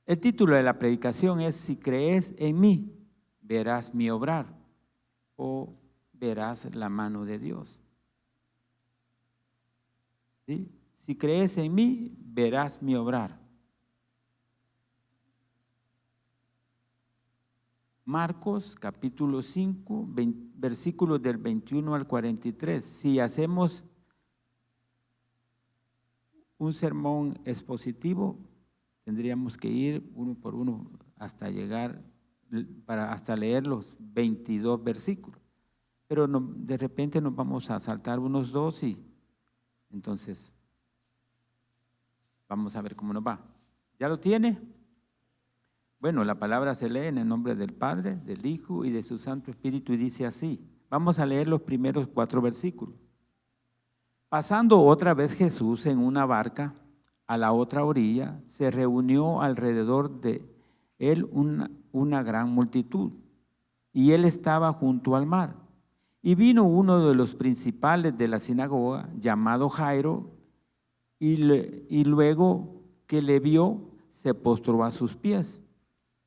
El título de la predicación es: si crees en mí, verás mi obrar o verás la mano de Dios. ¿Sí? Si crees en mí, verás mi obrar. Marcos capítulo 5, versículos del 21 al 43. Si hacemos un sermón expositivo, tendríamos que ir uno por uno hasta llegar, hasta leer los 22 versículos. Pero no, de repente nos vamos a saltar unos dos y entonces vamos a ver cómo nos va. ¿Ya lo tiene? Bueno, la palabra se lee en el nombre del Padre, del Hijo y de su Santo Espíritu y dice así. Vamos a leer los primeros 4 versículos. Pasando otra vez Jesús en una barca a la otra orilla, se reunió alrededor de él una gran multitud, y él estaba junto al mar. Y vino uno de los principales de la sinagoga, llamado Jairo, y luego que le vio, se postró a sus pies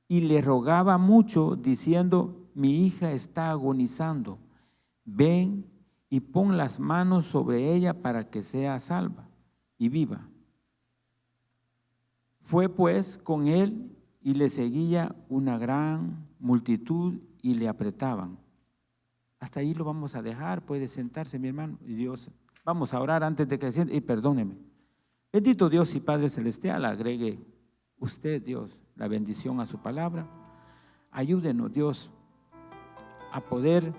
y le rogaba mucho, diciendo: mi hija está agonizando, ven y pon las manos sobre ella para que sea salva y viva. Fue pues con él y le seguía una gran multitud y le apretaban. Hasta ahí lo vamos a dejar. Puede sentarse, mi hermano. Y Dios, vamos a orar antes de que siente. Y perdóneme. Bendito Dios y Padre Celestial, agregue usted, Dios, la bendición a su palabra. Ayúdenos, Dios, a poder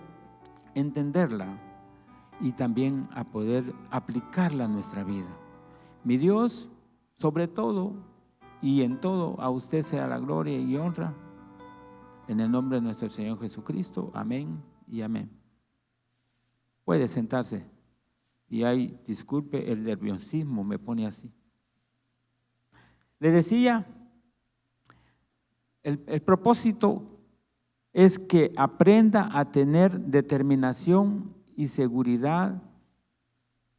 entenderla y también a poder aplicarla a nuestra vida. Mi Dios, sobre todo y en todo, a usted sea la gloria y honra. En el nombre de nuestro Señor Jesucristo. Amén y amén. Puede sentarse. Y ahí, disculpe, el nerviosismo me pone así. Le decía, el propósito es que aprenda a tener determinación y seguridad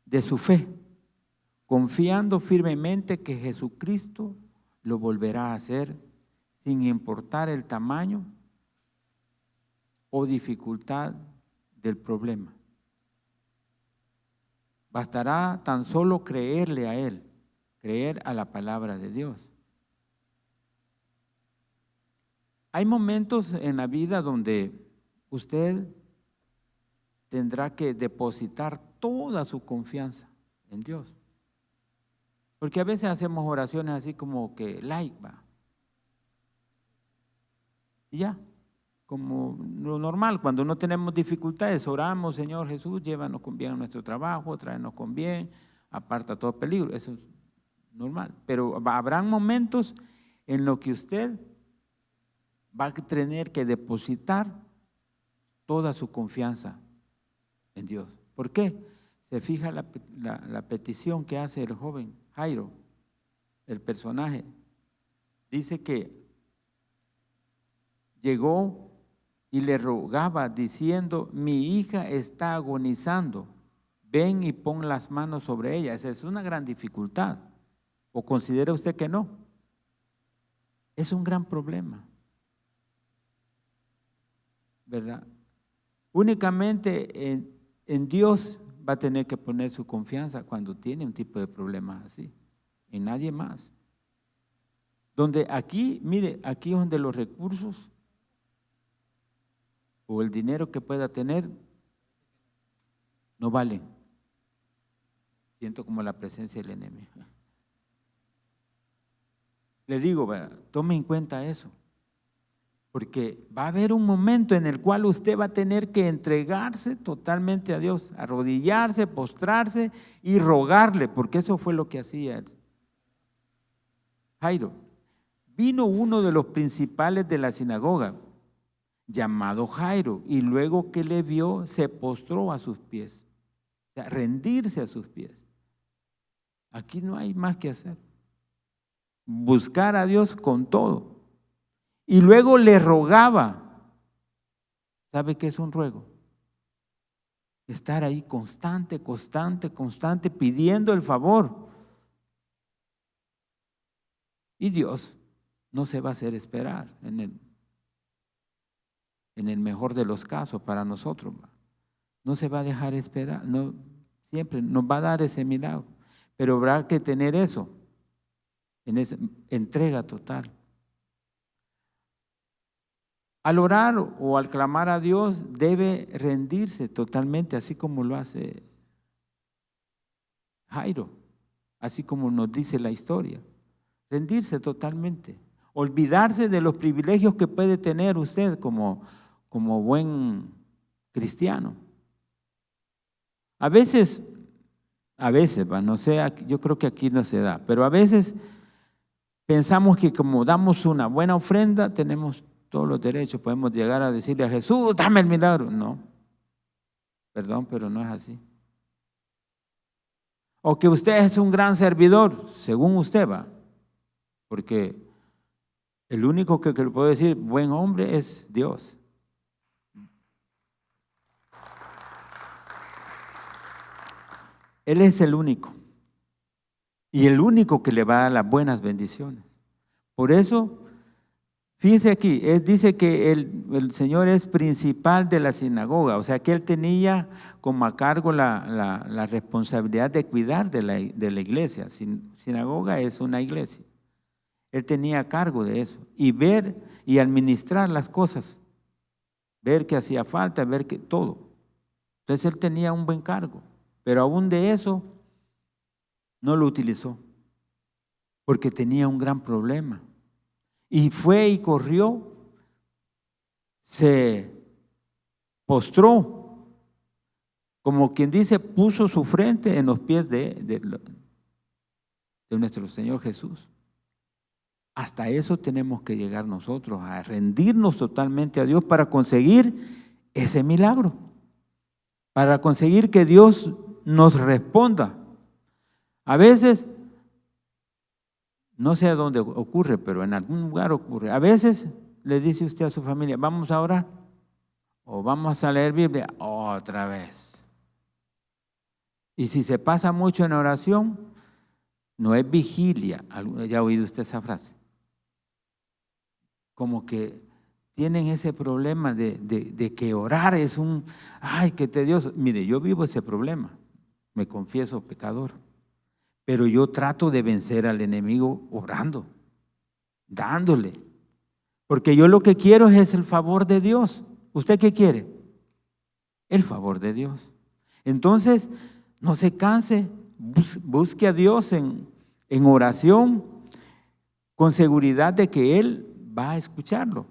de su fe, confiando firmemente que Jesucristo lo volverá a hacer sin importar el tamaño o dificultad del problema. Bastará tan solo creerle a Él, creer a la palabra de Dios. Hay momentos en la vida donde usted tendrá que depositar toda su confianza en Dios. Porque a veces hacemos oraciones así como que va. Y ya, como lo normal, cuando no tenemos dificultades, oramos: Señor Jesús, llévanos con bien a nuestro trabajo, tráenos con bien, aparta todo peligro. Eso es normal. Pero habrán momentos en los que usted va a tener que depositar toda su confianza en Dios. ¿Por qué? Se fija la petición que hace el joven Jairo, el personaje. Dice que llegó y le rogaba diciendo: mi hija está agonizando, ven y pon las manos sobre ella. Esa es una gran dificultad. ¿O considera usted que no? Es un gran problema, ¿verdad? Únicamente en Dios va a tener que poner su confianza cuando tiene un tipo de problemas así, en nadie más. Donde aquí, mire, aquí es donde los recursos o el dinero que pueda tener no valen. Siento como la presencia del enemigo. Le digo, tome en cuenta eso, porque va a haber un momento en el cual usted va a tener que entregarse totalmente a Dios, arrodillarse, postrarse y rogarle, porque eso fue lo que hacía Jairo. Vino uno de los principales de la sinagoga, llamado Jairo, y luego que le vio, se postró a sus pies, o sea, rendirse a sus pies. Aquí no hay más que hacer. Buscar a Dios con todo. Y luego le rogaba. ¿Sabe qué es un ruego? Estar ahí constante, pidiendo el favor. Y Dios no se va a hacer esperar en el mejor de los casos para nosotros. No se va a dejar esperar, no, siempre nos va a dar ese milagro, pero habrá que tener eso, en esa entrega total. Al orar o al clamar a Dios debe rendirse totalmente, así como lo hace Jairo, así como nos dice la historia. Rendirse totalmente, olvidarse de los privilegios que puede tener usted como buen cristiano. A veces, no sé, yo creo que aquí no se da, pero a veces pensamos que como damos una buena ofrenda, tenemos todos los derechos, podemos llegar a decirle a Jesús, dame el milagro. No, perdón, pero no es así. O que usted es un gran servidor, según usted va, porque el único que le puede decir buen hombre es Dios. Él es el único y el único que le va a dar las buenas bendiciones. Por eso, fíjese aquí, dice que el Señor es principal de la sinagoga, o sea que Él tenía como a cargo la responsabilidad de cuidar de la iglesia. Sinagoga es una iglesia. Él tenía a cargo de eso y ver y administrar las cosas, ver que hacía falta, ver que todo. Entonces Él tenía un buen cargo, pero aún de eso no lo utilizó porque tenía un gran problema. Y fue y corrió, se postró, como quien dice, puso su frente en los pies de nuestro Señor Jesús. Hasta eso tenemos que llegar nosotros, a rendirnos totalmente a Dios para conseguir ese milagro, para conseguir que Dios nos responda. A veces, no sé a dónde ocurre, pero en algún lugar ocurre. A veces le dice usted a su familia, vamos a orar o vamos a leer Biblia otra vez. Y si se pasa mucho en oración, no es vigilia. ¿Ya ha oído usted esa frase? Como que tienen ese problema de que orar es ay, qué tedioso. Mire, yo vivo ese problema, me confieso pecador. Pero yo trato de vencer al enemigo orando, dándole. Porque yo lo que quiero es el favor de Dios. ¿Usted qué quiere? El favor de Dios. Entonces, no se canse, busque a Dios en oración, con seguridad de que Él va a escucharlo.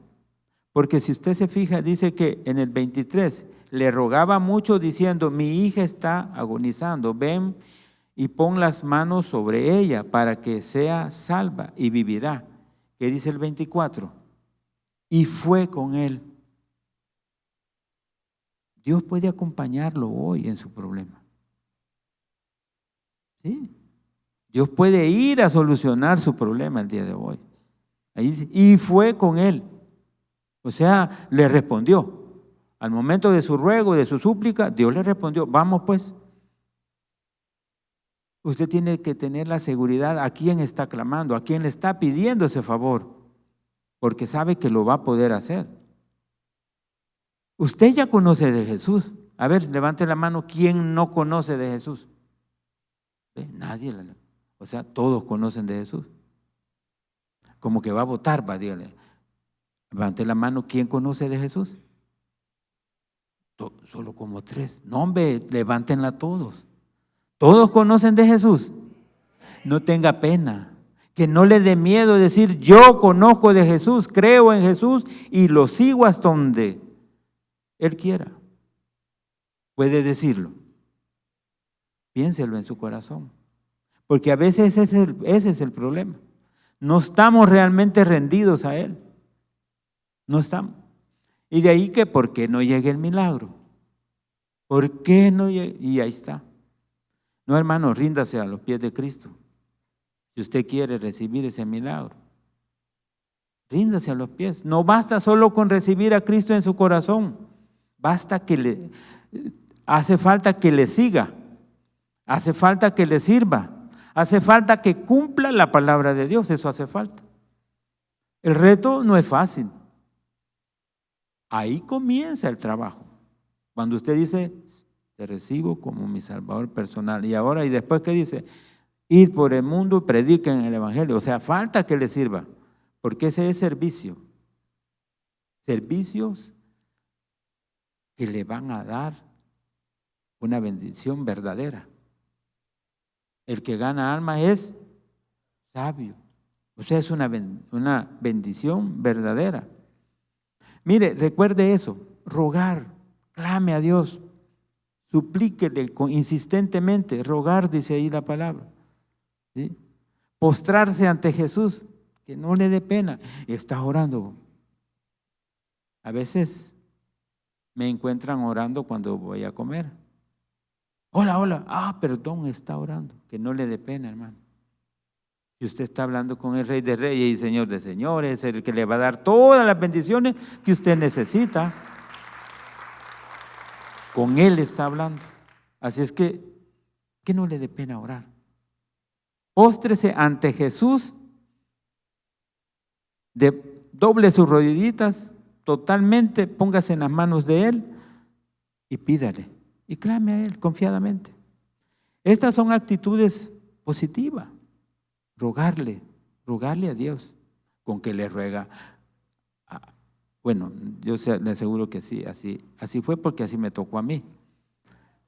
Porque si usted se fija, dice que en el 23, le rogaba mucho diciendo, mi hija está agonizando, ven y pon las manos sobre ella para que sea salva y vivirá. ¿Qué dice el 24? Y fue con él. Dios puede acompañarlo hoy en su problema. ¿Sí? Dios puede ir a solucionar su problema el día de hoy. Ahí dice, y fue con él. O sea, le respondió. Al momento de su ruego, de su súplica, Dios le respondió, vamos pues. Usted tiene que tener la seguridad a quién está clamando, a quién le está pidiendo ese favor, porque sabe que lo va a poder hacer. Usted ya conoce de Jesús. A ver, levante la mano, ¿quién no conoce de Jesús? Nadie. O sea, todos conocen de Jesús. Como que va a votar, dígale. Levante la mano, ¿quién conoce de Jesús? Solo como 3. No, hombre, levántenla todos. ¿Todos conocen de Jesús? No tenga pena, que no le dé miedo decir, yo conozco de Jesús, creo en Jesús y lo sigo hasta donde Él quiera. Puede decirlo. Piénselo en su corazón, porque a veces ese es el problema. No estamos realmente rendidos a Él. No estamos. Y de ahí que, ¿por qué no llega el milagro? ¿Por qué no llega? Y ahí está. No, hermano, ríndase a los pies de Cristo. Si usted quiere recibir ese milagro, ríndase a los pies. No basta solo con recibir a Cristo en su corazón. Basta que hace falta que le siga. Hace falta que le sirva. Hace falta que cumpla la palabra de Dios. Eso hace falta. El reto no es fácil. Ahí comienza el trabajo. Cuando usted dice, te recibo como mi Salvador personal. Y ahora, y después, ¿qué dice? Id por el mundo y prediquen el Evangelio. O sea, falta que le sirva, porque ese es servicio. Servicios que le van a dar una bendición verdadera. El que gana alma es sabio. O sea, es una bendición verdadera. Mire, recuerde eso, rogar, clame a Dios, suplíquele insistentemente, rogar, dice ahí la palabra. ¿Sí? Postrarse ante Jesús, que no le dé pena. Está orando. A veces me encuentran orando cuando voy a comer. Hola, hola. Perdón, está orando. Que no le dé pena, hermano. Si usted está hablando con el Rey de Reyes y Señor de Señores, el que le va a dar todas las bendiciones que usted necesita, con Él está hablando. Así es que no le dé pena orar. Póstrese ante Jesús, doble sus rodillitas, totalmente, póngase en las manos de Él y pídale. Y clame a Él confiadamente. Estas son actitudes positivas. Rogarle a Dios. ¿Con que le ruega? Bueno, yo le aseguro que sí, así fue porque así me tocó a mí.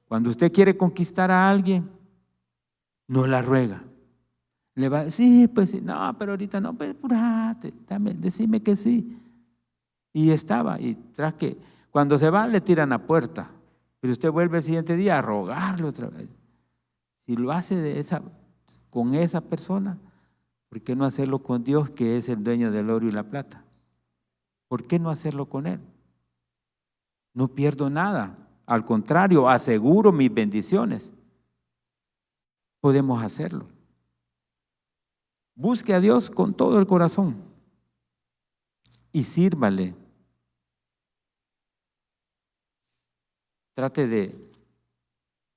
Cuando usted quiere conquistar a alguien, no la ruega. Le va a decir, sí, pues sí, no, pero ahorita no, pues apúrate, decime que sí. Y tras que cuando se va le tiran a puerta, pero usted vuelve el siguiente día a rogarle otra vez. Si lo hace con esa persona, ¿por qué no hacerlo con Dios, que es el dueño del oro y la plata? ¿Por qué no hacerlo con Él? No pierdo nada, al contrario, aseguro mis bendiciones. Podemos hacerlo. Busque a Dios con todo el corazón y sírvale. Trate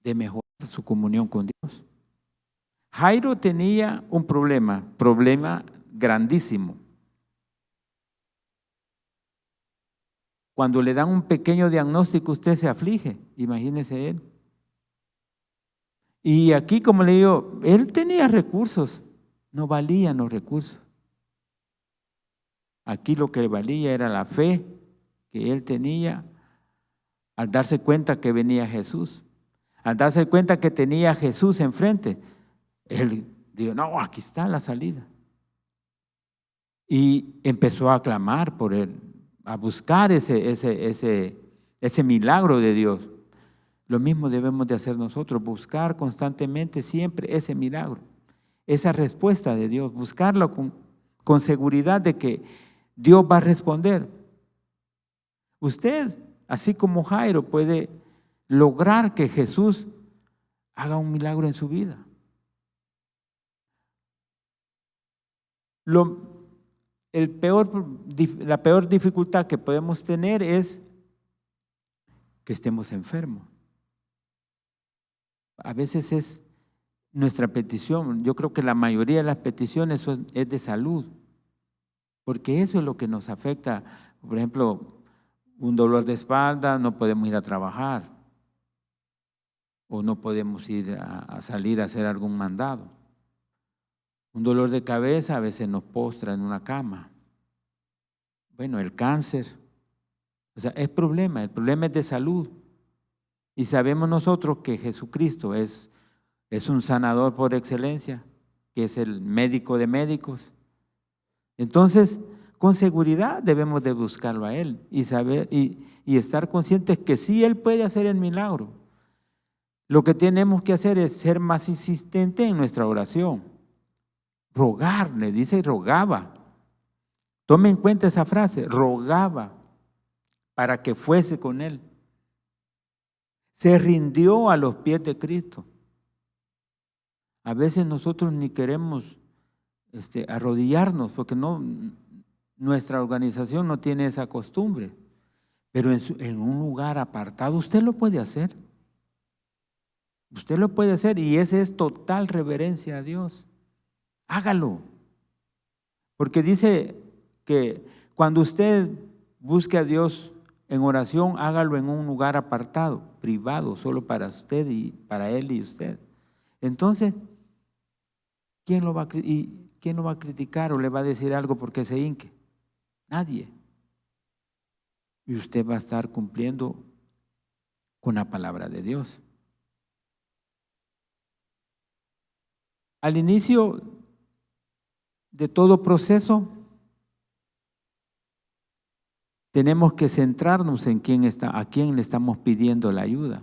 de mejorar su comunión con Dios. Jairo tenía un problema grandísimo. Cuando le dan un pequeño diagnóstico, usted se aflige, imagínese él. Y aquí, como le digo, él tenía recursos, no valían los recursos. Aquí lo que valía era la fe que él tenía al darse cuenta que venía Jesús, al darse cuenta que tenía a Jesús enfrente. Él dijo, no, aquí está la salida. Y empezó a clamar por él, a buscar ese milagro de Dios. Lo mismo debemos de hacer nosotros, buscar constantemente siempre ese milagro, esa respuesta de Dios, buscarlo con seguridad de que Dios va a responder. Usted, así como Jairo, puede lograr que Jesús haga un milagro en su vida. La peor dificultad que podemos tener es que estemos enfermos. A veces es nuestra petición. Yo creo que la mayoría de las peticiones es de salud, porque eso es lo que nos afecta. Por ejemplo, un dolor de espalda, no podemos ir a trabajar o no podemos ir a salir a hacer algún mandado. Un dolor de cabeza a veces nos postra en una cama. Bueno, el cáncer, o sea, el problema es de salud. Y sabemos nosotros que Jesucristo es un sanador por excelencia, que es el médico de médicos. Entonces, con seguridad debemos de buscarlo a Él y saber y estar conscientes que sí Él puede hacer el milagro. Lo que tenemos que hacer es ser más insistentes en nuestra oración. Rogarle, dice rogaba. Tome en cuenta esa frase, rogaba para que fuese con Él. Se rindió a los pies de Cristo. A veces nosotros ni queremos arrodillarnos porque nuestra organización no tiene esa costumbre. Pero en un lugar apartado usted lo puede hacer. Usted lo puede hacer y esa es total reverencia a Dios. Hágalo. Porque dice que cuando usted busque a Dios en oración, hágalo en un lugar apartado, privado, solo para usted y para Él y usted. Entonces, ¿quién lo va a criticar o le va a decir algo porque se hinque? Nadie. Y usted va a estar cumpliendo con la palabra de Dios. Al inicio de todo proceso, tenemos que centrarnos en a quién le estamos pidiendo la ayuda.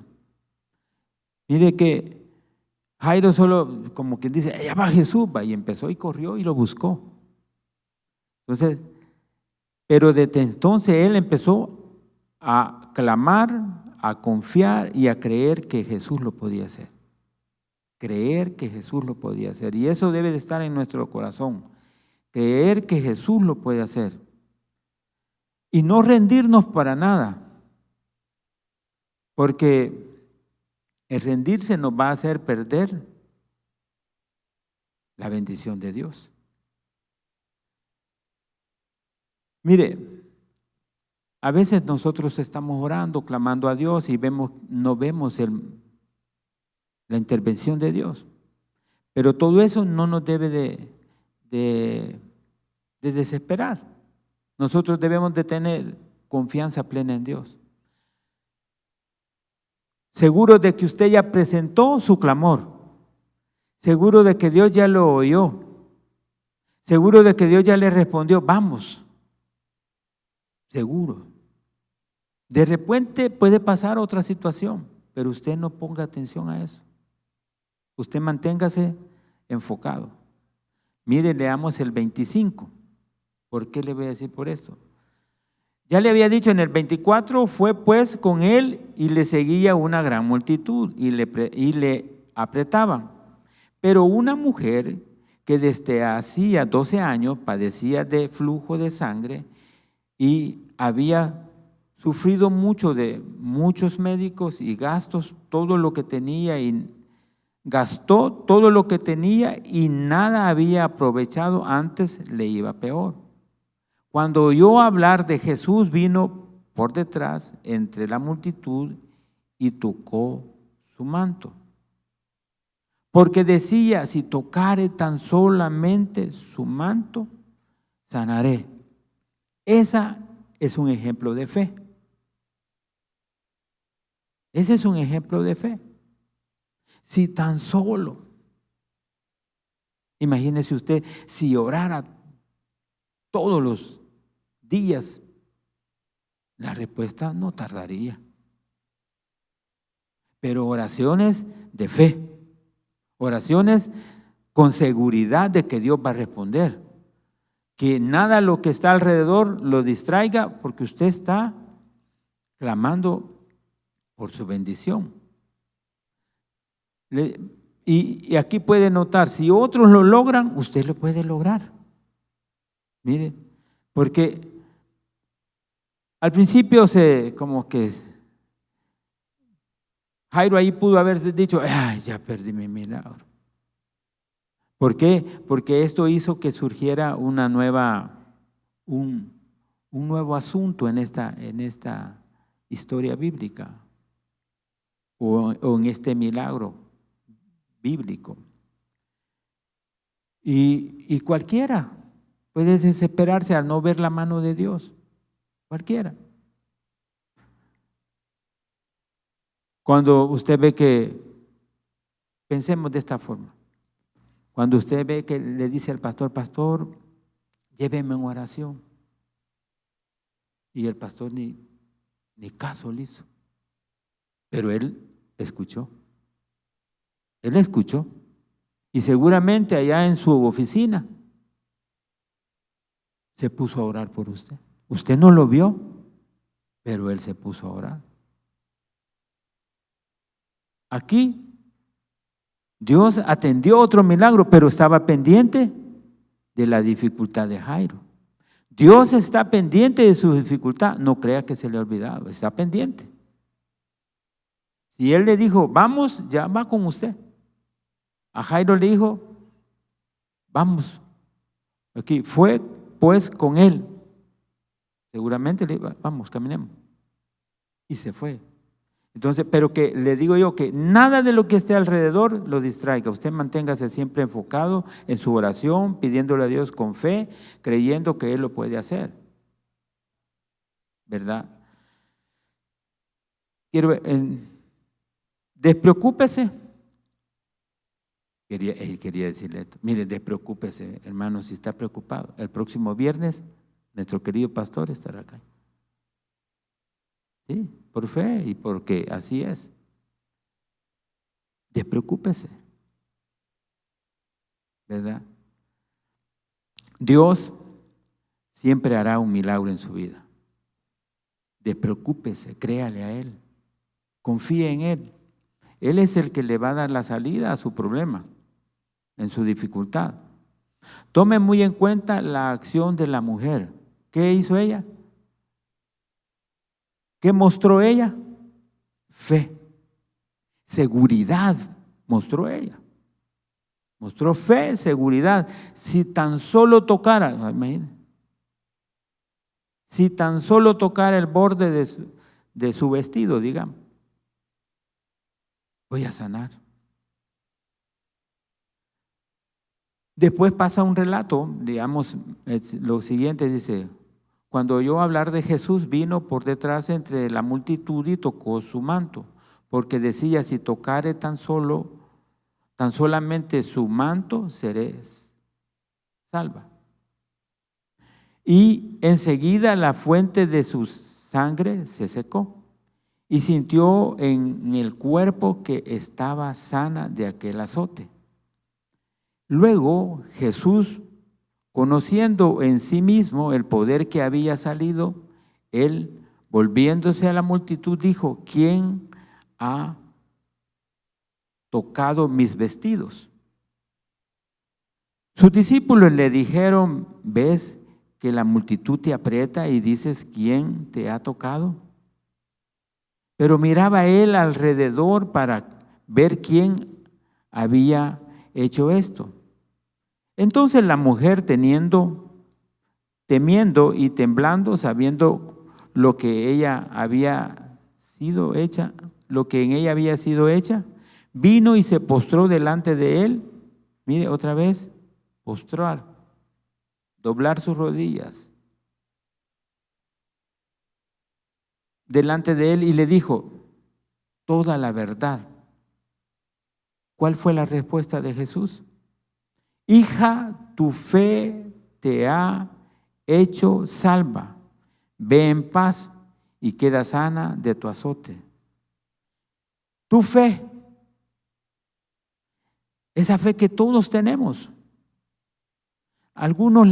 Mire que Jairo solo, como quien dice, allá va Jesús, y empezó y corrió y lo buscó. Entonces, pero desde entonces él empezó a clamar, a confiar y a creer que Jesús lo podía hacer. Creer que Jesús lo podía hacer. Y eso debe de estar en nuestro corazón. Creer que Jesús lo puede hacer. Y no rendirnos para nada. Porque el rendirse nos va a hacer perder la bendición de Dios. Mire, a veces nosotros estamos orando, clamando a Dios y no vemos la intervención de Dios. Pero todo eso no nos debe de desesperar. Nosotros debemos de tener confianza plena en Dios. Seguro de que usted ya presentó su clamor. Seguro de que Dios ya lo oyó. Seguro de que Dios ya le respondió, vamos. Seguro. De repente puede pasar otra situación, pero usted no ponga atención a eso. Usted manténgase enfocado. Mire, leamos el 25. ¿Por qué le voy a decir por esto? Ya le había dicho en el 24, fue pues con él y le seguía una gran multitud y le apretaban. Pero una mujer que desde hacía 12 años padecía de flujo de sangre y había sufrido mucho de muchos médicos y gastos, todo lo que tenía y gastó todo lo que tenía y nada había aprovechado, antes le iba peor. Cuando oyó hablar de Jesús, vino por detrás entre la multitud y tocó su manto. Porque decía, si tocare tan solamente su manto, sanaré. Esa es un ejemplo de fe. Ese es un ejemplo de fe. Si tan solo, imagínese usted, si orara todos los días, la respuesta no tardaría. Pero oraciones de fe, oraciones con seguridad de que Dios va a responder, que nada lo que está alrededor lo distraiga, porque usted está clamando por su bendición. Y aquí puede notar, si otros lo logran, usted lo puede lograr. Mire, porque al principio como que Jairo ahí pudo haberse dicho, ay, ya perdí mi milagro. ¿Por qué? Porque esto hizo que surgiera un nuevo asunto en esta historia bíblica o en este milagro bíblico. Y cualquiera puede desesperarse al no ver la mano de Dios. Cualquiera. Cuando usted ve que, pensemos de esta forma, cuando usted ve que le dice al pastor, pastor, lléveme en oración. Y el pastor ni caso le hizo. Pero él escuchó. Él escuchó. Y seguramente allá en su oficina se puso a orar por usted. Usted no lo vio, pero él se puso a orar. Aquí Dios atendió otro milagro, pero estaba pendiente de la dificultad de Jairo. Dios está pendiente de su dificultad. No crea que se le ha olvidado, está pendiente. Si él le dijo, vamos, ya va con usted. A Jairo le dijo, vamos. Aquí fue pues con él Seguramente le iba, vamos, caminemos. Y se fue. Entonces, pero que le digo yo que nada de lo que esté alrededor lo distraiga. Usted manténgase siempre enfocado en su oración, pidiéndole a Dios con fe, creyendo que Él lo puede hacer. ¿Verdad? Despreocúpese. Quería decirle esto. Mire, despreocúpese, hermano, si está preocupado. El próximo viernes, nuestro querido pastor estará acá. Sí, por fe y porque así es. Despreocúpese, ¿verdad? Dios siempre hará un milagro en su vida. Despreocúpese, créale a Él, confíe en Él. Él es el que le va a dar la salida a su problema, en su dificultad. Tome muy en cuenta la acción de la mujer. ¿Qué hizo ella? ¿Qué mostró ella? Fe. Seguridad mostró ella. Mostró fe, seguridad. Si tan solo tocara, imagínense, si tan solo tocara el borde de su vestido, digamos, voy a sanar. Después pasa un relato, digamos, lo siguiente dice: cuando oyó hablar de Jesús, vino por detrás entre la multitud y tocó su manto, porque decía: si tocare tan solamente su manto, seré salva. Y enseguida la fuente de su sangre se secó y sintió en el cuerpo que estaba sana de aquel azote. Luego Jesús, conociendo en sí mismo el poder que había salido, él, volviéndose a la multitud, dijo: ¿quién ha tocado mis vestidos? Sus discípulos le dijeron: ¿ves que la multitud te aprieta y dices: ¿quién te ha tocado? Pero miraba él alrededor para ver quién había hecho esto. Entonces la mujer, temiendo y temblando, sabiendo lo que ella había sido hecha, lo que en ella había sido hecha, vino y se postró delante de él. Mire, otra vez, postrar, doblar sus rodillas delante de él y le dijo toda la verdad. ¿Cuál fue la respuesta de Jesús? Hija, tu fe te ha hecho salva. Ve en paz y queda sana de tu azote. Tu fe, esa fe que todos tenemos. Algunos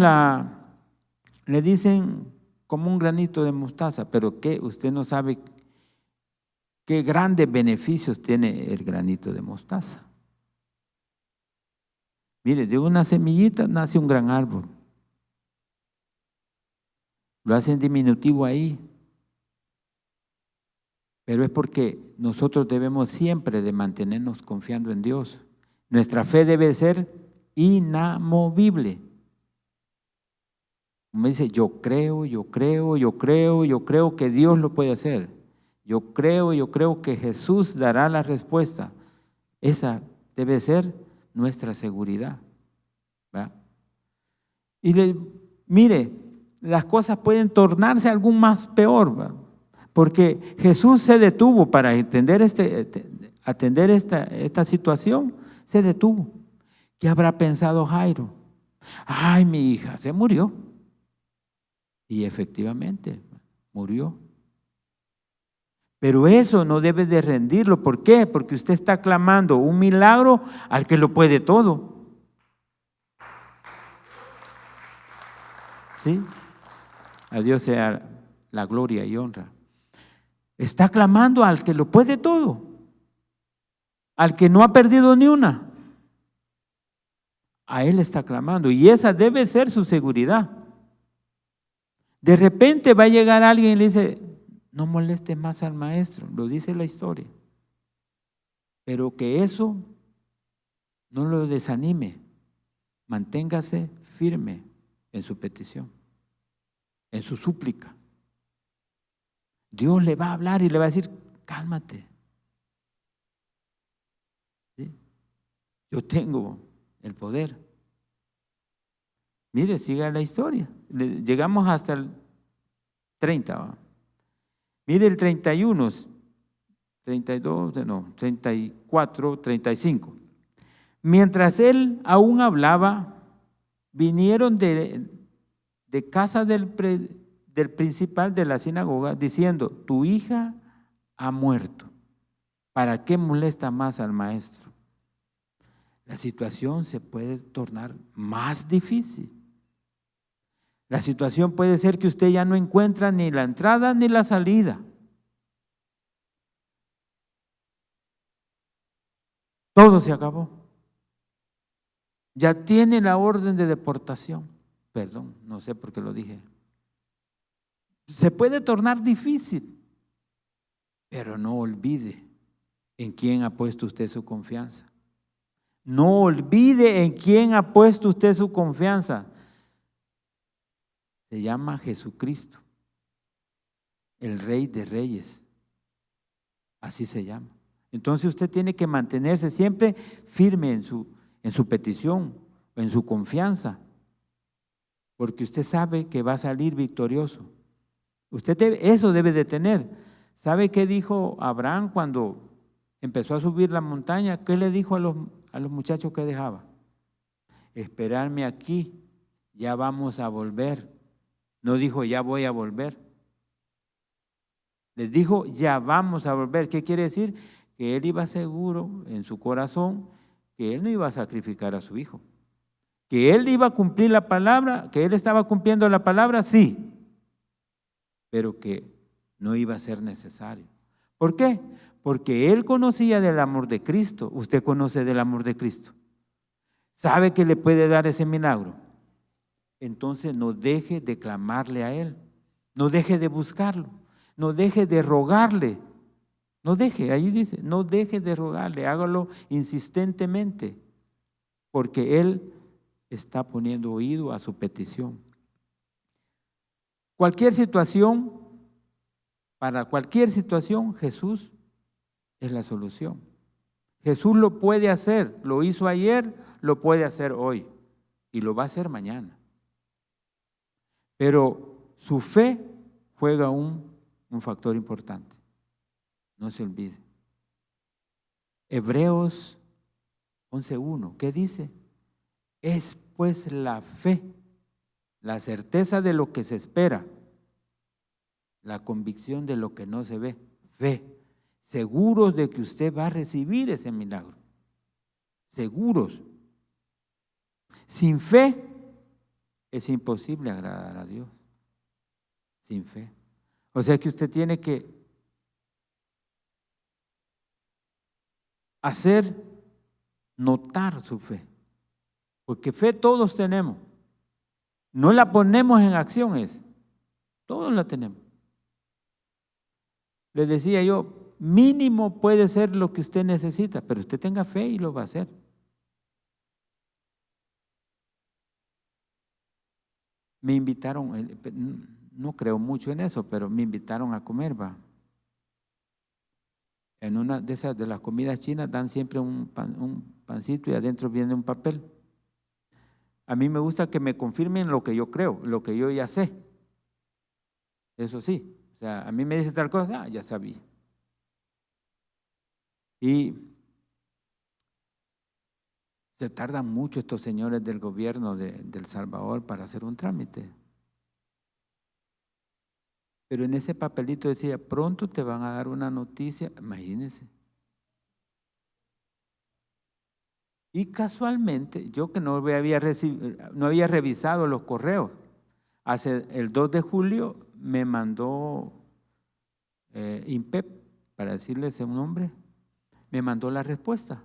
le dicen como un granito de mostaza, pero que usted no sabe qué grandes beneficios tiene el granito de mostaza. Mire, de una semillita nace un gran árbol. Lo hacen diminutivo ahí, pero es porque nosotros debemos siempre de mantenernos confiando en Dios. Nuestra fe debe ser inamovible. Como dice, yo creo que Dios lo puede hacer. Yo creo que Jesús dará la respuesta. Esa debe ser nuestra seguridad. ¿Va? Y mire, las cosas pueden tornarse algo más peor, ¿va? Porque Jesús se detuvo para atender esta situación. Se detuvo. ¿Qué habrá pensado Jairo? Ay, mi hija se murió. Y efectivamente, murió. Pero eso no debe de rendirlo. ¿Por qué? Porque usted está clamando un milagro al que lo puede todo. ¿Sí? A Dios sea la gloria y honra. Está clamando al que lo puede todo. Al que no ha perdido ni una. A Él está clamando. Y esa debe ser su seguridad. De repente va a llegar alguien y le dice: no moleste más al maestro, lo dice la historia. Pero que eso no lo desanime. Manténgase firme en su petición, en su súplica. Dios le va a hablar y le va a decir, cálmate. ¿Sí? Yo tengo el poder. Mire, siga la historia. Llegamos hasta el 30. ¿Va? Mire el 31, 32, no, 34, 35. Mientras él aún hablaba, vinieron de casa del principal de la sinagoga diciendo, tu hija ha muerto. ¿Para qué molesta más al maestro? La situación se puede tornar más difícil. La situación puede ser que usted ya no encuentra ni la entrada ni la salida. Todo se acabó. Ya tiene la orden de deportación. Perdón, no sé por qué lo dije. Se puede tornar difícil, pero no olvide en quién ha puesto usted su confianza. No olvide en quién ha puesto usted su confianza. Se llama Jesucristo, el Rey de Reyes. Así se llama. Entonces usted tiene que mantenerse siempre firme en su petición, en su confianza, porque usted sabe que va a salir victorioso. Eso debe de tener. ¿Sabe qué dijo Abraham cuando empezó a subir la montaña? ¿Qué le dijo a los muchachos que dejaba? Esperarme aquí, ya vamos a volver. No dijo ya voy a volver. Les dijo ya vamos a volver. ¿Qué quiere decir? Que él iba seguro en su corazón que él no iba a sacrificar a su hijo. Que él iba a cumplir la palabra, que él estaba cumpliendo la palabra, sí, pero que no iba a ser necesario. ¿Por qué? Porque él conocía del amor de Cristo. Usted conoce del amor de Cristo. ¿Sabe que le puede dar ese milagro? Entonces no deje de clamarle a él. No deje de buscarlo. No deje de rogarle. No deje, ahí dice, no deje de rogarle. Hágalo insistentemente, porque él está poniendo oído a su petición. Cualquier situación, para cualquier situación, Jesús es la solución. Jesús lo puede hacer, lo hizo ayer, lo puede hacer hoy y lo va a hacer mañana. Pero su fe juega un factor importante. No se olvide. Hebreos 11:1, ¿qué dice? Es pues la fe, la certeza de lo que se espera, la convicción de lo que no se ve. Fe, seguros de que usted va a recibir ese milagro. Seguros. Sin fe es imposible agradar a Dios. Sin fe. O sea que usted tiene que hacer notar su fe. Porque fe todos tenemos. No la ponemos en acciones. Todos la tenemos. Les decía yo, mínimo puede ser lo que usted necesita, pero usted tenga fe y lo va a hacer. Me invitaron, no creo mucho en eso, pero me invitaron a comer, va. En una de esas de las comidas chinas dan siempre un pancito y adentro viene un papel. A mí me gusta que me confirmen lo que yo creo, lo que yo ya sé. Eso sí, o sea, a mí me dice tal cosa, ya sabía. Y se tardan mucho estos señores del gobierno de El Salvador para hacer un trámite. Pero en ese papelito decía, pronto te van a dar una noticia, imagínense. Y casualmente, yo que no había revisado los correos, hace el 2 de julio me mandó INPEP, para decirles un nombre, me mandó la respuesta.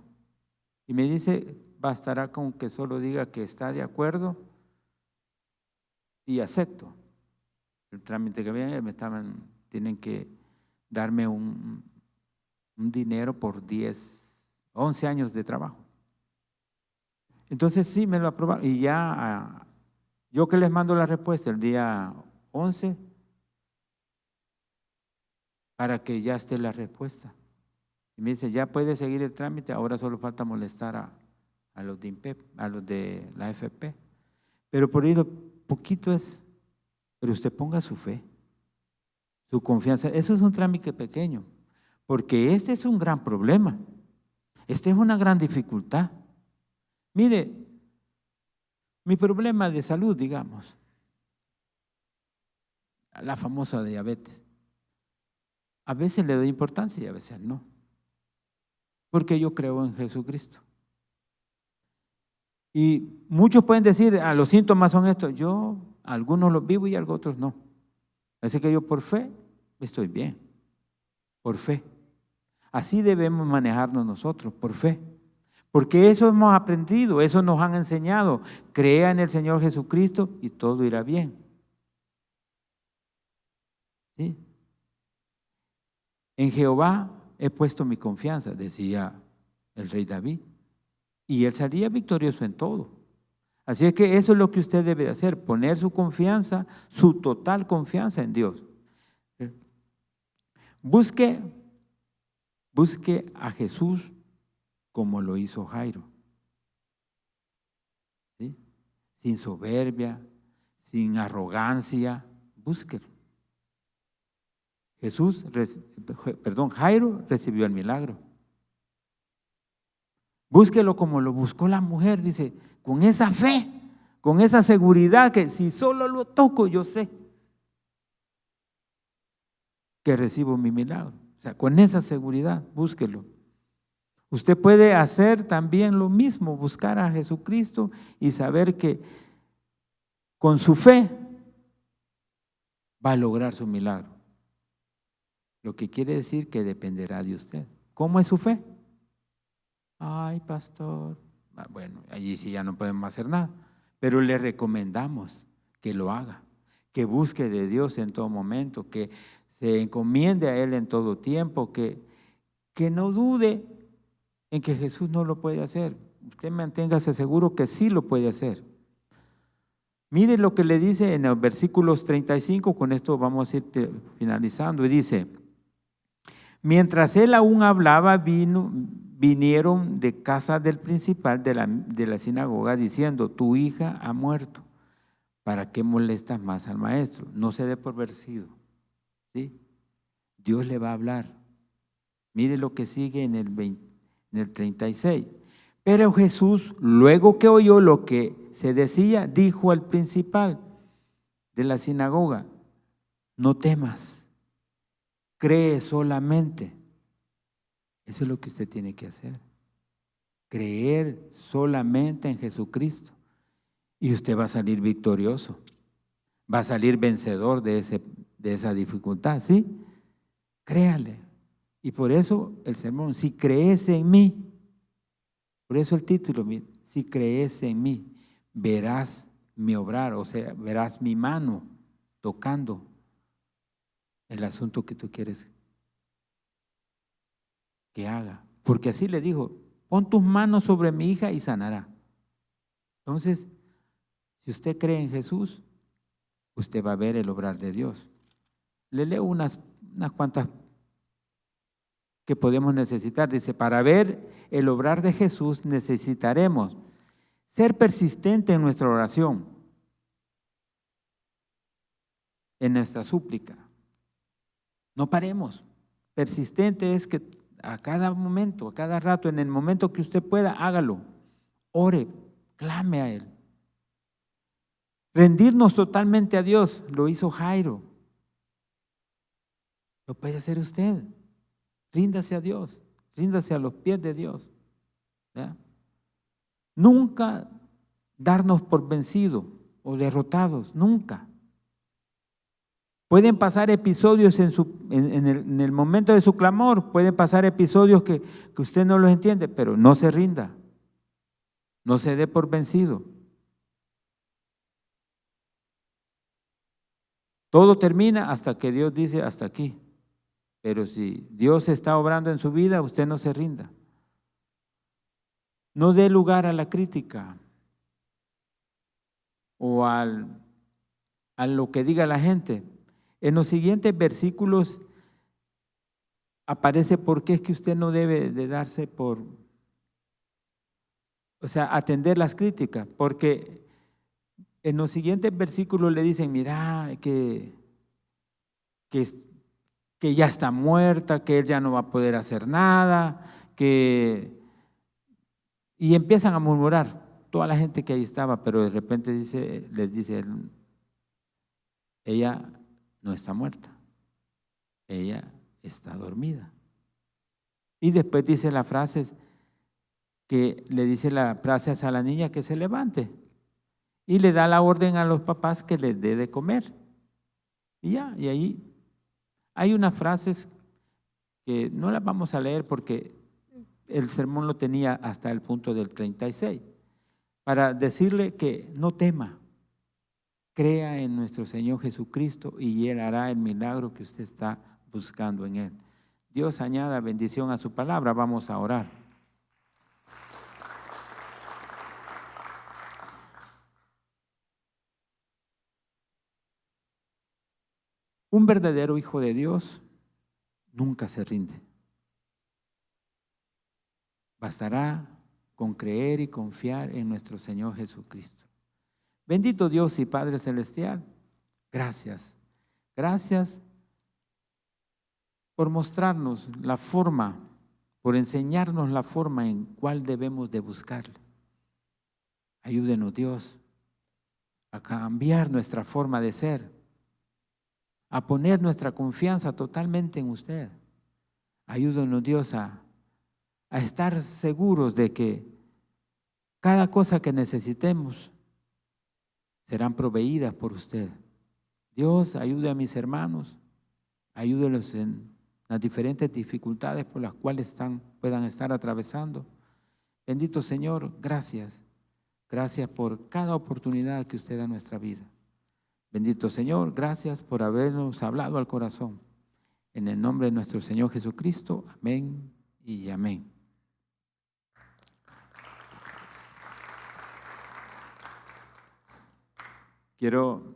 Y me dice, bastará con que solo diga que está de acuerdo y acepto. El trámite que había, tienen que darme un dinero por 11 años de trabajo. Entonces sí, me lo aprobaron. Y ya, yo que les mando la respuesta el día 11, para que ya esté la respuesta. Y me dice, ya puede seguir el trámite, ahora solo falta molestar a los de INPEP, a los de la AFP. Pero por ahí lo poquito es, pero usted ponga su fe, su confianza. Eso es un trámite pequeño, porque este es un gran problema. Esta es una gran dificultad. Mire, mi problema de salud, digamos, la famosa diabetes, a veces le doy importancia y a veces no, porque yo creo en Jesucristo. Y muchos pueden decir, los síntomas son estos. Yo, algunos los vivo y otros no. Así que yo por fe estoy bien, por fe. Así debemos manejarnos nosotros, por fe. Porque eso hemos aprendido, eso nos han enseñado. Crea en el Señor Jesucristo y todo irá bien. ¿Sí? En Jehová he puesto mi confianza, decía el rey David. Y él salía victorioso en todo. Así es que eso es lo que usted debe hacer, poner su confianza, su total confianza en Dios. Busque a Jesús como lo hizo Jairo. ¿Sí? Sin soberbia, sin arrogancia, búsquelo. Jairo recibió el milagro. Búsquelo como lo buscó la mujer, dice, con esa fe, con esa seguridad que si solo lo toco, yo sé que recibo mi milagro. O sea, con esa seguridad, búsquelo. Usted puede hacer también lo mismo, buscar a Jesucristo y saber que con su fe va a lograr su milagro. Lo que quiere decir que dependerá de usted. ¿Cómo es su fe? Ay, pastor. Bueno, allí sí ya no podemos hacer nada. Pero le recomendamos que lo haga, que busque de Dios en todo momento, que se encomiende a Él en todo tiempo, que no dude en que Jesús no lo puede hacer. Usted manténgase seguro que sí lo puede hacer. Mire lo que le dice en los versículos 35, con esto vamos a ir finalizando, y dice, mientras él aún hablaba, vinieron de casa del principal de la sinagoga diciendo, tu hija ha muerto, ¿para qué molestas más al maestro? No se dé por vencido, ¿sí? Dios le va a hablar. Mire lo que sigue en el 36. Pero Jesús, luego que oyó lo que se decía, dijo al principal de la sinagoga, no temas, cree solamente. Eso es lo que usted tiene que hacer. Creer solamente en Jesucristo. Y usted va a salir victorioso. Va a salir vencedor de esa dificultad, ¿sí? Créale. Y por eso el sermón, si crees en mí, por eso el título, si crees en mí, verás mi obrar, o sea, verás mi mano tocando el asunto que tú quieres que haga. Porque así le dijo, pon tus manos sobre mi hija y sanará. Entonces, si usted cree en Jesús, usted va a ver el obrar de Dios. Le leo unas cuantas que podemos necesitar. Dice, para ver el obrar de Jesús necesitaremos ser persistente en nuestra oración, en nuestra súplica. No paremos. Persistente es que a cada momento, a cada rato, en el momento que usted pueda, hágalo. Ore, clame a Él. Rendirnos totalmente a Dios, lo hizo Jairo. Lo puede hacer usted. Ríndase a Dios, ríndase a los pies de Dios. ¿Ya? Nunca darnos por vencidos o derrotados, nunca. Pueden pasar episodios en el momento de su clamor, pueden pasar episodios que usted no los entiende, pero no se rinda, no se dé por vencido. Todo termina hasta que Dios dice hasta aquí. Pero si Dios está obrando en su vida, usted no se rinda. No dé lugar a la crítica o a lo que diga la gente. En los siguientes versículos aparece por qué es que usted no debe de darse por, o sea, atender las críticas, porque en los siguientes versículos le dicen, mira, que, que ya está muerta, que él ya no va a poder hacer nada, y empiezan a murmurar toda la gente que ahí estaba, pero de repente les dice él, ella no está muerta, ella está dormida. Y después dice la frase que le dice la frase a la niña que se levante y le da la orden a los papás que les dé de comer. Y ya, y ahí hay unas frases que no las vamos a leer porque el sermón lo tenía hasta el punto del 36, para decirle que no tema, crea en nuestro Señor Jesucristo y Él hará el milagro que usted está buscando en Él. Dios añada bendición a su palabra. Vamos a orar. Un verdadero hijo de Dios nunca se rinde. Bastará con creer y confiar en nuestro Señor Jesucristo. Bendito Dios y Padre Celestial, gracias. Gracias por mostrarnos la forma, por enseñarnos la forma en cuál debemos de buscarle. Ayúdenos, Dios, a cambiar nuestra forma de ser, a poner nuestra confianza totalmente en usted. Ayúdenos, Dios, a estar seguros de que cada cosa que necesitemos serán proveídas por usted. Dios, ayude a mis hermanos, ayúdelos en las diferentes dificultades por las cuales puedan estar atravesando. Bendito Señor, gracias. Gracias por cada oportunidad que usted da en nuestra vida. Bendito Señor, gracias por habernos hablado al corazón. En el nombre de nuestro Señor Jesucristo, amén y amén. Quiero